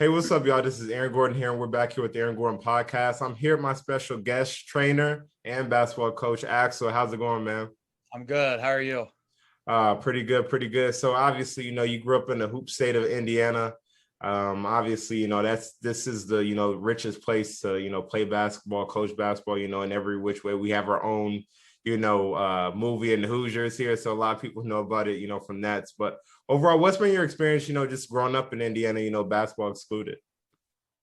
Hey, what's up, y'all? This is Aaron Gordon here, and we're back here with the Aaron Gordon podcast. I'm here with my special guest, trainer and basketball coach, Axel. How's it going, man? I'm good. How are you? Pretty good, pretty good. So obviously, you grew up in the hoop state of Indiana. Obviously, this is the richest place to play basketball, coach basketball. In every which way. We have our own movie in the Hoosiers here, so a lot of people know about it, from that. But overall, what's been your experience, just growing up in Indiana, basketball excluded?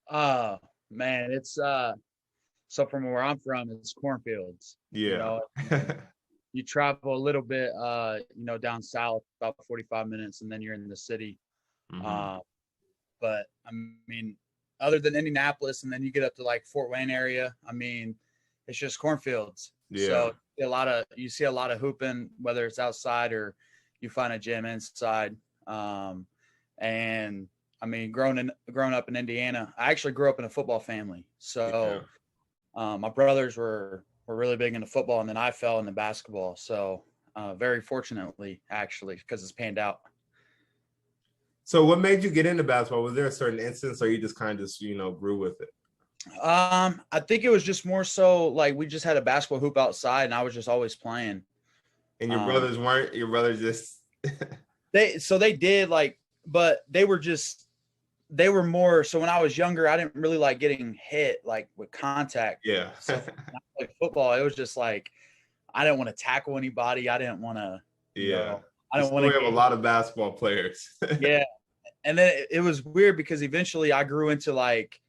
Uh Man, it's so from where I'm from, it's cornfields. You Yeah. know, you travel a little bit down south about 45 minutes and then you're in the city. Hmm. Uh but I mean, other than Indianapolis and then you get up to like Fort Wayne area, I mean, it's just cornfields. Yeah. So you see a lot of hooping, whether it's outside or you find a gym inside. And I mean, growing up in Indiana, I actually grew up in a football family. Yeah. So my brothers were really big into football, and then I fell into basketball. So very fortunately, actually, because it's panned out. So what made you get into basketball? Was there a certain instance or you just kind of just, grew with it? I think it was just more so like we just had a basketball hoop outside, and I was just always playing. And Um, your brothers just they did like, but they were more. So when I was younger, I didn't really like getting hit like with contact. yeah. So when I played football, it was just like I didn't want to tackle anybody. I didn't want to, Yeah. I The don't want to story of a get, lot of basketball players. yeah. And then it was weird because eventually I grew into like,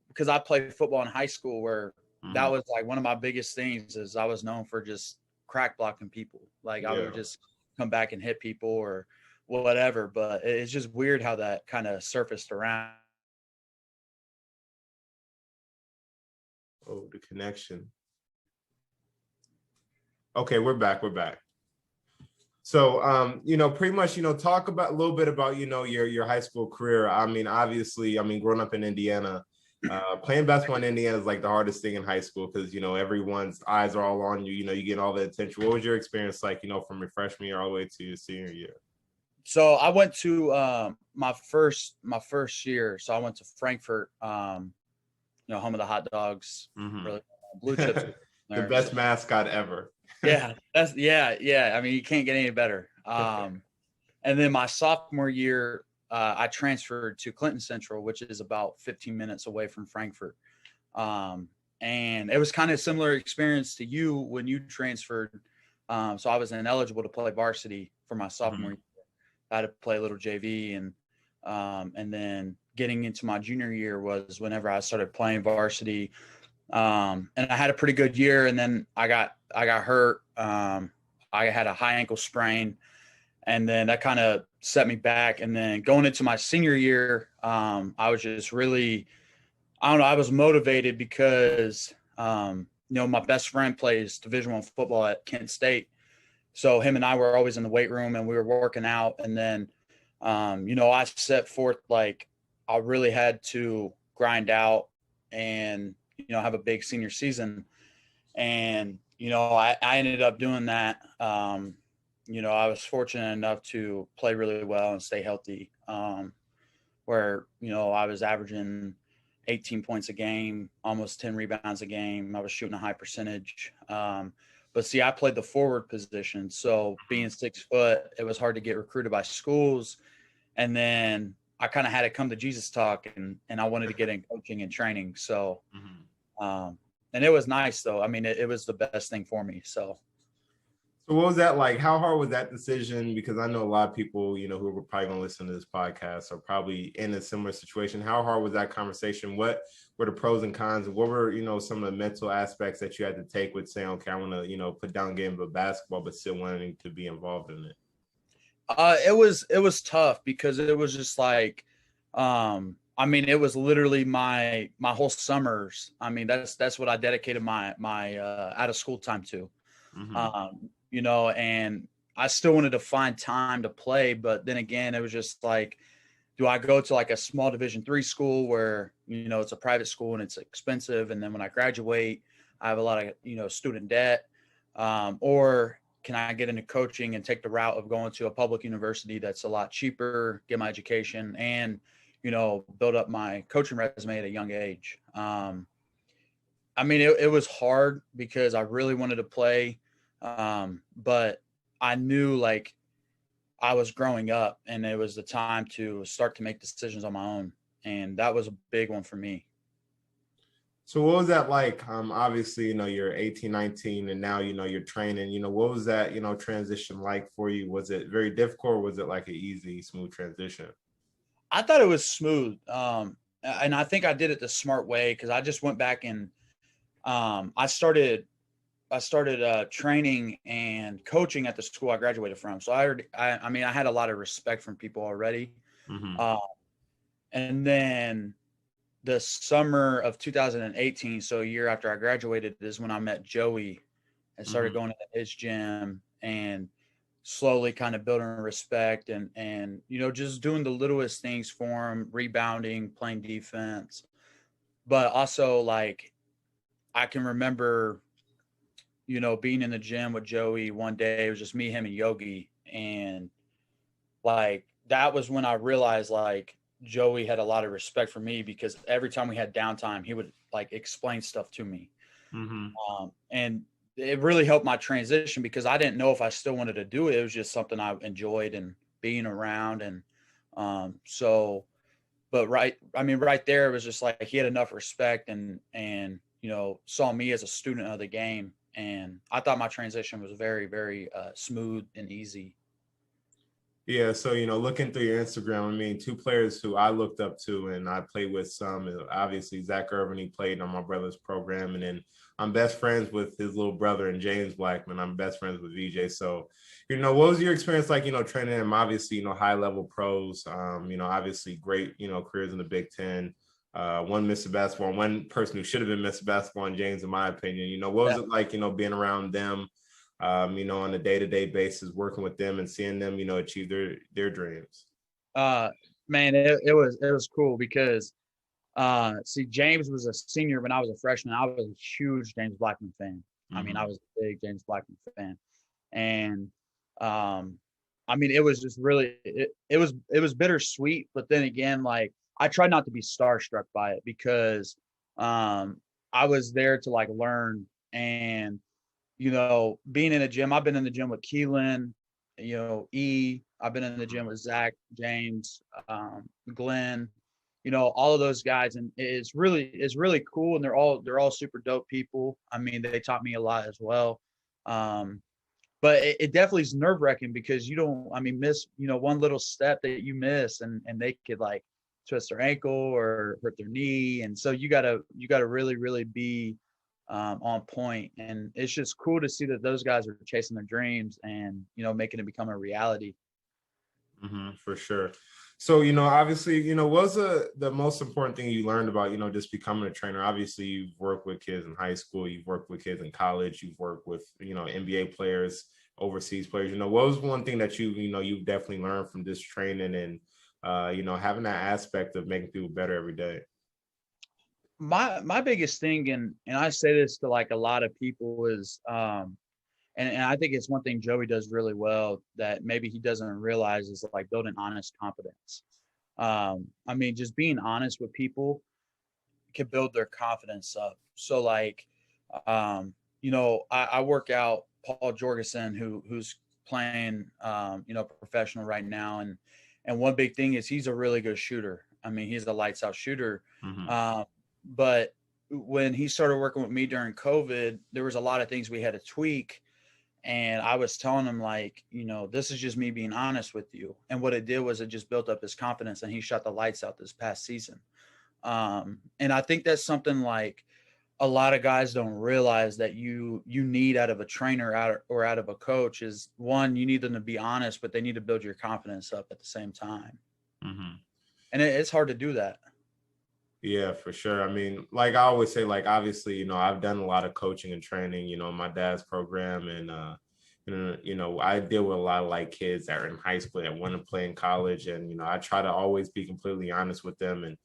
because I played football in high school where that Mhm. was like one of my biggest things is I was known for just crack blocking people. Like I Yeah. would just come back and hit people or whatever. But it's just weird how that kind of surfaced around. Oh, the connection. Okay, we're back. We're back. So, pretty much, talk about a little bit about, your high school career. I mean, obviously, growing up in Indiana, playing basketball in Indiana is like the hardest thing in high school because, everyone's eyes are all on you. You get all the attention. What was your experience like, from your freshman year all the way to your senior year? So I went to my first year. So I went to Frankfurt, home of the hot dogs, Hmm. really blue chips The there. best mascot ever. Yeah, yeah. I mean, you can't get any better. And then my sophomore year, I transferred to Clinton Central, which is about 15 minutes away from Frankfurt. Um, and it was kind of a similar experience to you when you transferred. So I was ineligible to play varsity for my sophomore year. I had to play a little JV, and then getting into my junior year was whenever I started playing varsity. And I had a pretty good year, and then I got hurt. I had a high ankle sprain, and then that kind of set me back. And then going into my senior year, I was just really, I don't know, I was motivated because my best friend plays Division I football at Kent State, so him and I were always in the weight room and we were working out. And then I set forth like I really had to grind out and have a big senior season. And I ended up doing that. I was fortunate enough to play really well and stay healthy. Where I was averaging 18 points a game, almost 10 rebounds a game. I was shooting a high percentage. But see, I played the forward position, so being 6 foot, it was hard to get recruited by schools. And then I kind of had a come to Jesus talk, and I wanted to get in coaching and training. So, um, and it was nice though. I mean, it was the best thing for me. So, So what was that like? How hard was that decision? Because I know a lot of people, who were probably going to listen to this podcast are probably in a similar situation. How hard was that conversation? What were the pros and cons? What were, some of the mental aspects that you had to take with saying, okay, I want to, put down game of basketball, but still wanting to be involved in it? it was tough because it was just like, I mean, it was literally my whole summers. I mean, that's what I dedicated my out of school time to. Mm-hmm. And I still wanted to find time to play, but then again, it was just like, do I go to like a small Division III school where, it's a private school and it's expensive. And then when I graduate, I have a lot of, student debt. Or can I get into coaching and take the route of going to a public university that's a lot cheaper, get my education and, build up my coaching resume at a young age. I mean, it was hard because I really wanted to play, but I knew like I was growing up and it was the time to start to make decisions on my own. And that was a big one for me. So what was that like? Obviously, you're 18, 19, and now, you're training. What was that, transition like for you? Was it very difficult, or was it like an easy, smooth transition? I thought it was smooth. And I think I did it the smart way because I just went back and I started training and coaching at the school I graduated from. So I mean, I had a lot of respect from people already. Mm-hmm. Uh, and then the summer of 2018, so a year after I graduated, is when I met Joey and started Mm-hmm. going to his gym and slowly kind of building respect and just doing the littlest things for him, rebounding, playing defense. But also like I can remember, being in the gym with Joey one day. It was just me, him, and Yogi. And like that was when I realized like Joey had a lot of respect for me because every time we had downtime, he would like explain stuff to me. Mm-hmm. And it really helped my transition because I didn't know if I still wanted to do it. It was just something I enjoyed and being around. And but I mean, right there, it was just like he had enough respect and saw me as a student of the game. And I thought my transition was very, very smooth and easy. Yeah, so looking through your Instagram, I mean, two players who I looked up to and I played with some. Obviously, Zach Irvin, he played on my brother's program, and then I'm best friends with his little brother and James Blackman. I'm best friends with VJ. So, what was your experience like? Training them, obviously, high level pros. Obviously, great, careers in the Big Ten. One Mr. Basketball, one person who should have been Mr. Basketball, and James, in my opinion. What was Yeah. it like? Being around them, on a day-to-day basis, working with them and seeing them, achieve their dreams. Uh, Man, it was cool because see, James was a senior when I was a freshman. I was a huge James Blackman fan. I mean, I Mm-hmm. was a big James Blackman fan, and um, I mean, it was just really it was bittersweet. But then again, like I tried not to be starstruck by it because um, I was there to like learn and being in a gym. I've been in the gym with Keelan, I've been in the gym with Zach, James, Glenn, all of those guys, and it's really cool, and they're all super dope people. I mean, they taught me a lot as well. Um, but it definitely is nerve wracking because you don't, I mean, miss, one little step that you miss and they could like twist their ankle or hurt their knee. And so you gotta really, really be on point. And it's just cool to see that those guys are chasing their dreams and, making it become a reality. Mm-hmm, for sure. So, obviously, what was the most important thing you learned about, just becoming a trainer? Obviously, you've worked with kids in high school, you've worked with kids in college, you've worked with, NBA players, overseas players. What was one thing that you've definitely learned from this training and, having that aspect of making people better every day? My biggest thing, and I say this to like a lot of people, is and I think it's one thing Joey does really well that maybe he doesn't realize is like building honest confidence. I mean, just being honest with people can build their confidence up. So like, I work out Paul Jorgensen, who's playing, professional right now, and one big thing is he's a really good shooter. I mean, he's a lights out shooter. Mm-hmm. But when he started working with me during COVID, there was a lot of things we had to tweak. And I was telling him like, this is just me being honest with you. And what it did was it just built up his confidence and he shot the lights out this past season. And I think that's something like a lot of guys don't realize that you need out of a trainer out of a coach is one, you need them to be honest, but they need to build your confidence up at the same time. Mm-hmm. And it's hard to do that. Yeah, for sure. I mean, like I always say, like obviously, I've done a lot of coaching and training, in my dad's program, and I deal with a lot of like kids that are in high school that want to play in college, and I try to always be completely honest with them. And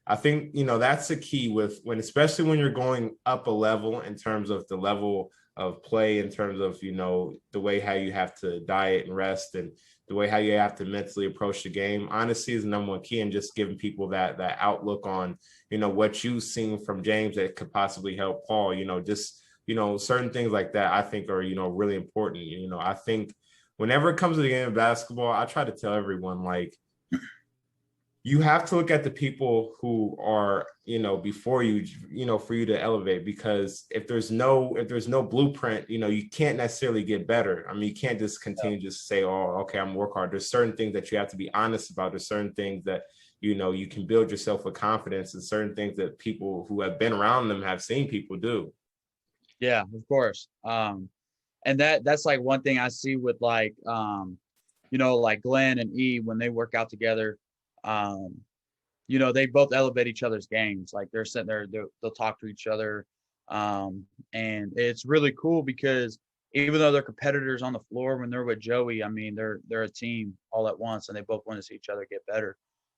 I think that's the key with especially when you're going up a level in terms of the level of play in terms of, you know, the way how you have to diet and rest and the way how you have to mentally approach the game, honestly, is the number one key. And just giving people that outlook on, you know, what you've seen from James that could possibly help Paul, you know, just, you know, certain things like that I think are, you know, really important. You know, I think whenever it comes to the game of basketball, I try to tell everyone, like, you have to look at the people who are, you know, before you, you know, for you to elevate, because if there's no blueprint, you know, you can't necessarily get better. I mean, you can't just continue to just say, oh, okay, I'm gonna work hard. There's certain things that you have to be honest about. There's certain things that, you know, you can build yourself with confidence, and certain things that people who have been around them have seen people do. Yeah, of course. And that's like one thing I see with like you know, like Glenn and E when they work out together. Um, you know, they both elevate each other's games. Like they're sitting there, they'll talk to each other. And it's really cool because even though they're competitors on the floor, when they're with Joey, I mean, they're a team all at once, and they both want to see each other get better.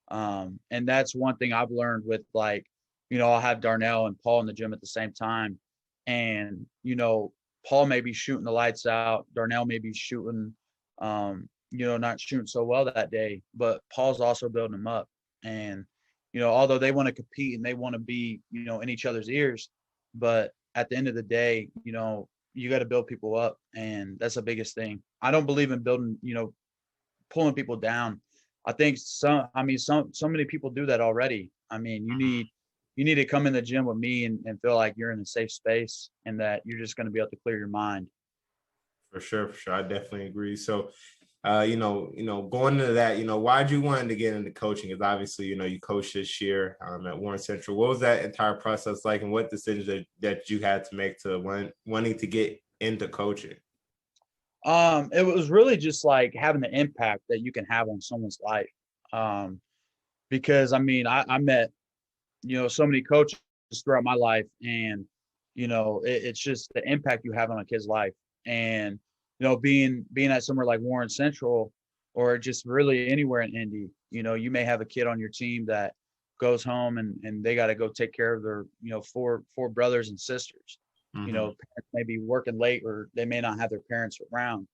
And that's one thing I've learned with, like, you know, I'll have Darnell and Paul in the gym at the same time. And, you know, Paul may be shooting the lights out. Darnell may be shooting, you know, not shooting so well that day, but Paul's also building them up. And, you know, although they want to compete and they want to be, you know, in each other's ears, but at the end of the day, you know, you got to build people up. And that's the biggest thing. I don't believe in building, you know, pulling people down. I think so many people do that already. I mean, you need to come in the gym with me and feel like you're in a safe space and that you're just going to be able to clear your mind. For sure, for sure. I definitely agree. So, going into that, you know, why'd you want to get into coaching? Because obviously, you know, you coached this year at Warren Central. What was that entire process like, and what decisions that you had to make to wanting to get into coaching? It was really just like having the impact that you can have on someone's life. Um, because I mean, I met, you know, so many coaches throughout my life, and, you know, it's just the impact you have on a kid's life. And, you know, being at somewhere like Warren Central, or just really anywhere in Indy, you know, you may have a kid on your team that goes home and they got to go take care of their, you know, four brothers and sisters. You know, Mm-hmm. parents may be working late, or they may not have their parents around.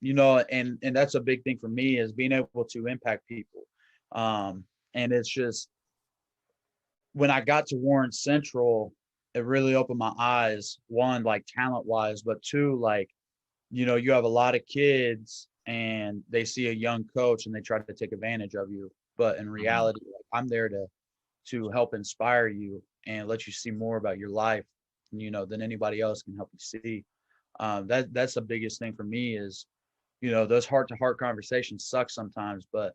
You know, and that's a big thing for me, is being able to impact people. And it's just, when I got to Warren Central, it really opened my eyes. One, like talent wise, but two, like, you know, you have a lot of kids and they see a young coach and they try to take advantage of you. But in Mm-hmm. reality, like, I'm there to help inspire you and let you see more about your life, you know, than anybody else can help you see. That's the biggest thing for me is, you know, those heart to heart conversations suck sometimes, but,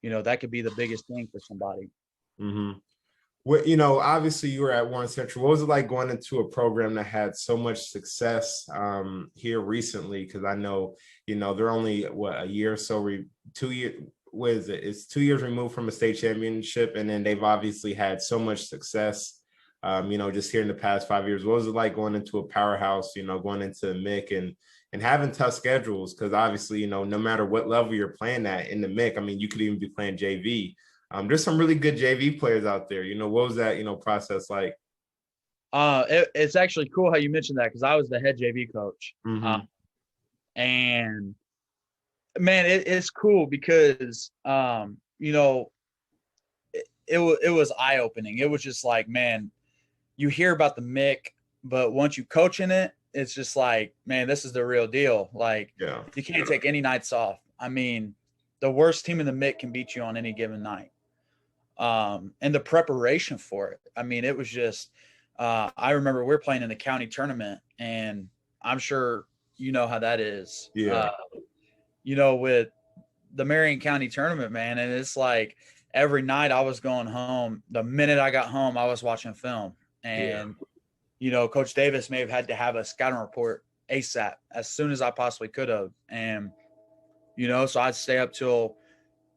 you know, that could be the biggest thing for somebody. Mm-hmm. What, you know, obviously you were at Warren Central. What was it like going into a program that had so much success here recently? Because I know, you know, they're only a year or so, 2 years. What is it? It's 2 years removed from a state championship, and then they've obviously had so much success. You know, just here in the past 5 years. What was it like going into a powerhouse? You know, going into the MIC and having tough schedules? Because obviously, you know, no matter what level you're playing at in the MIC, I mean, you could even be playing JV. There's some really good JV players out there. You know, what was that, you know, process like? It's actually cool how you mentioned that, because I was the head JV coach. Mm-hmm. And man, it's cool because, you know, it was eye opening. It was just like, man, you hear about the MIC, but once you coach in it, it's just like, man, this is the real deal. Like, Yeah. you can't take any nights off. I mean, the worst team in the MIC can beat you on any given night. And the preparation for it, I mean, it was just, I remember we we're playing in the county tournament, and I'm sure you know how that is. Yeah. You know, with the Marion County tournament, man, and it's like every night I was going home. The minute I got home, I was watching film. Yeah. And, you know, Coach Davis may have had to have a scouting report ASAP, as soon as I possibly could have. And, you know, so I'd stay up till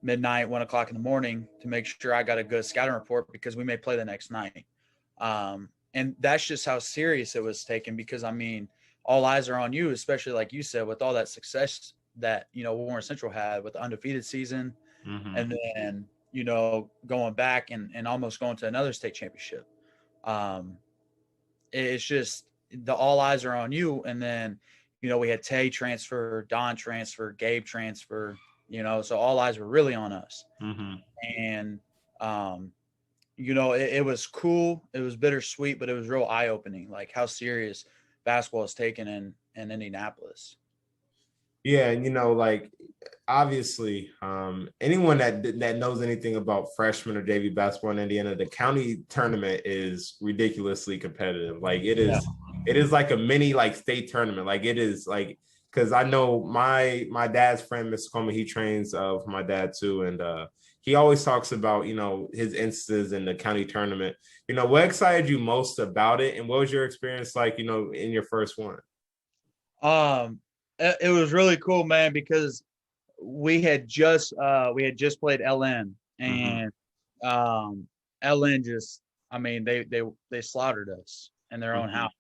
midnight, 1 o'clock in the morning to make sure I got a good scouting report, because we may play the next night. And that's just how serious it was taken, because I mean, all eyes are on you, especially like you said, with all that success that, you know, Warren Central had with the undefeated season, Mm-hmm. and then, you know, going back and almost going to another state championship. Um, it's just, the all eyes are on you. And then, we had Tay transfer, Don transfer, Gabe transfer, so all eyes were really on us. Mm-hmm. And, it was cool. It was bittersweet, but it was real eye opening, like how serious basketball is taken in Indianapolis. Yeah, and like obviously, anyone that knows anything about freshman or JV basketball in Indiana, the county tournament is ridiculously competitive. Like it is like a mini like state tournament. Like it is like because I know my dad's friend, Mr. Coleman, he trains for my dad too, and he always talks about his instances in the county tournament. What excited you most about it, and what was your experience like? In your first one. It was really cool, man, because we had just played LN, Mm-hmm. and LN just, I mean, they slaughtered us in their own Mm-hmm. house.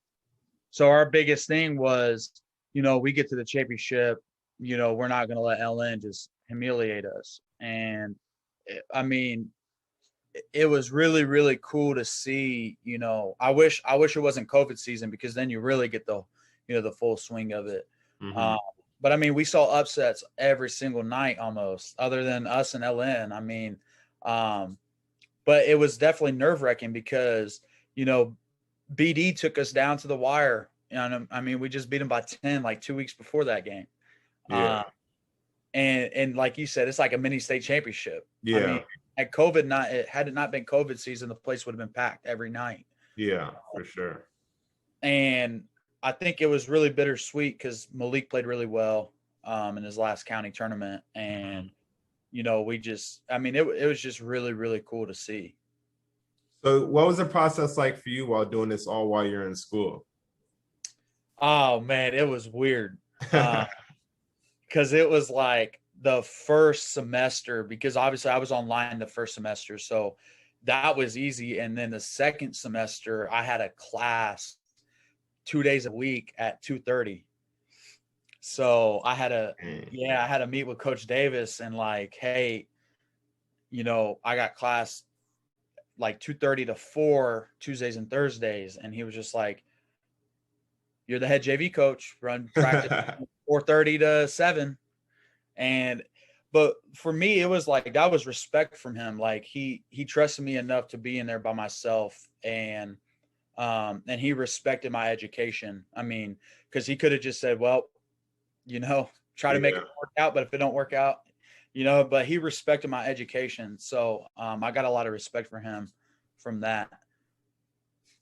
So our biggest thing was, we get to the championship, we're not going to let LN just humiliate us. And I mean, it was really, really cool to see. I wish it wasn't COVID season, because then you really get the full swing of it. Mm-hmm. But I mean, we saw upsets every single night almost, other than us and LN. I mean, but it was definitely nerve wracking because, BD took us down to the wire. And I mean, we just beat them by 10 like 2 weeks before that game. Yeah. And like you said, it's like a mini state championship. I Yeah. mean, had it not been COVID season, the place would have been packed every night. Yeah, for sure. And I think it was really bittersweet because Malik played really well in his last county tournament. And, it was just really, really cool to see. So what was the process like for you while doing this all while you're in school? Oh, man, it was weird. Because it was like the first semester, because obviously I was online the first semester. So that was easy. And then the second semester, I had a class 2 days a week at 2:30. So I had to meet with Coach Davis and like, hey, I got class like 2:30 to 4 Tuesdays and Thursdays. And he was just like, you're the head JV coach, run practice 4:30 to 7. But for me, it was like, that was respect from him. Like he trusted me enough to be in there by myself. And he respected my education. I mean, because he could have just said, well, try to make Yeah. it work out, but if it don't work out, but he respected my education. So I got a lot of respect for him from that.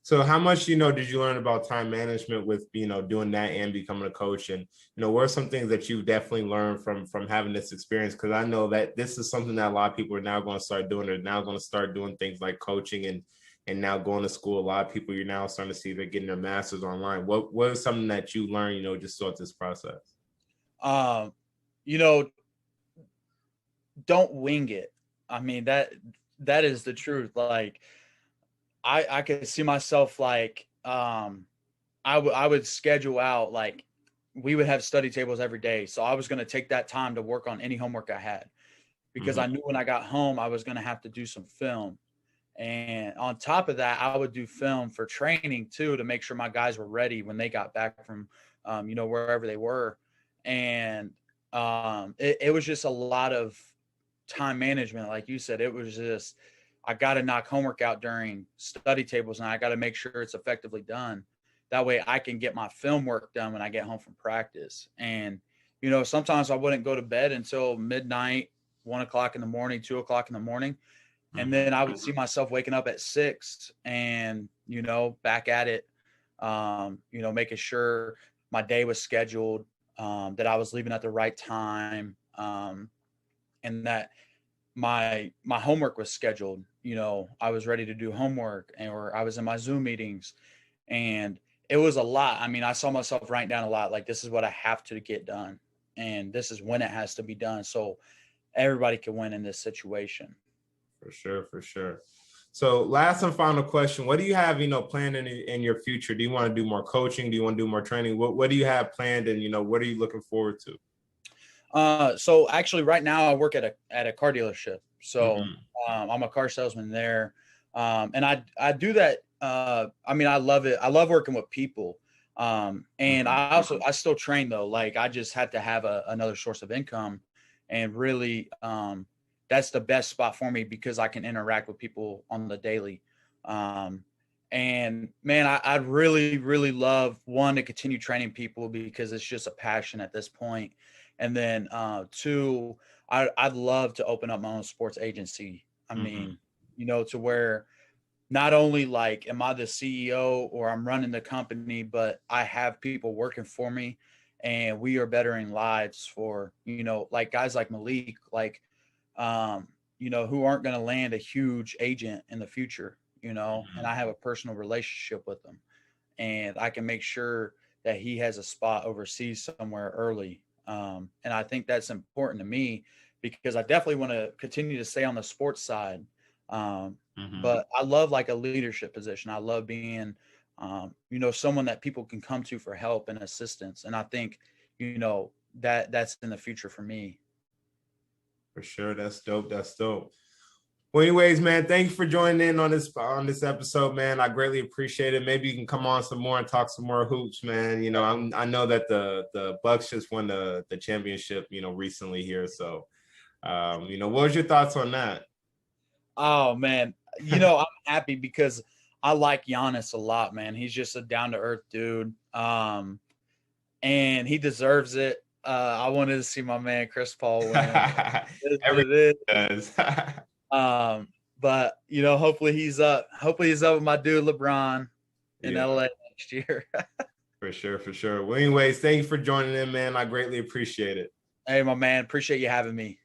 So how much, did you learn about time management with, doing that and becoming a coach? And, what are some things that you've definitely learned from having this experience? Because I know that this is something that a lot of people are now going to start doing. They're now going to start doing things like coaching and now going to school. A lot of people you're now starting to see they're getting their masters online. What is something that you learned, just throughout this process? You know, don't wing it. I mean, that is the truth. Like I could see myself like I would schedule out, like we would have study tables every day. So I was going to take that time to work on any homework I had, because I knew when I got home I was going to have to do some film. And on top of that, I would do film for training too, to make sure my guys were ready when they got back from wherever they were. And it was just a lot of time management. Like you said, it was just, I got to knock homework out during study tables, and I got to make sure it's effectively done. That way I can get my film work done when I get home from practice. And, sometimes I wouldn't go to bed until midnight, 1 o'clock in the morning, 2 o'clock in the morning. And then I would see myself waking up at 6 and, back at it, making sure my day was scheduled, that I was leaving at the right time, and that my homework was scheduled. I was ready to do homework, or I was in my Zoom meetings, and it was a lot. I mean, I saw myself writing down a lot, like, this is what I have to get done, and this is when it has to be done, so everybody can win in this situation. For sure, for sure. So last and final question, what do you have, planned in your future? Do you want to do more coaching? Do you want to do more training? What do you have planned, and, what are you looking forward to? So actually right now I work at a car dealership. So Mm-hmm. I'm a car salesman there. And I do that. I mean, I love it. I love working with people. And I still train though. Like I just had to have another source of income, and really, that's the best spot for me because I can interact with people on the daily. Um, and man, I'd really, really love one to continue training people because it's just a passion at this point. And then two, I'd love to open up my own sports agency. I mean, to where not only like am I the CEO or I'm running the company, but I have people working for me and we are bettering lives for, like guys like Malik, like, who aren't going to land a huge agent in the future, and I have a personal relationship with them and I can make sure that he has a spot overseas somewhere early. And I think that's important to me because I definitely want to continue to stay on the sports side. But I love like a leadership position. I love being, someone that people can come to for help and assistance. And I think, that's in the future for me. For sure. That's dope. That's dope. Well, anyways, man, thank you for joining in on this episode, man. I greatly appreciate it. Maybe you can come on some more and talk some more hoops, man. I know that the Bucks just won the championship, recently here. So, what was your thoughts on that? Oh man, I'm happy because I like Giannis a lot, man. He's just a down to earth dude, and he deserves it. I wanted to see my man Chris Paul win. Everyone does. But hopefully he's up. Hopefully he's up with my dude LeBron in LA next year. For sure, for sure. Well, anyways, thank you for joining in, man. I greatly appreciate it. Hey, my man, appreciate you having me.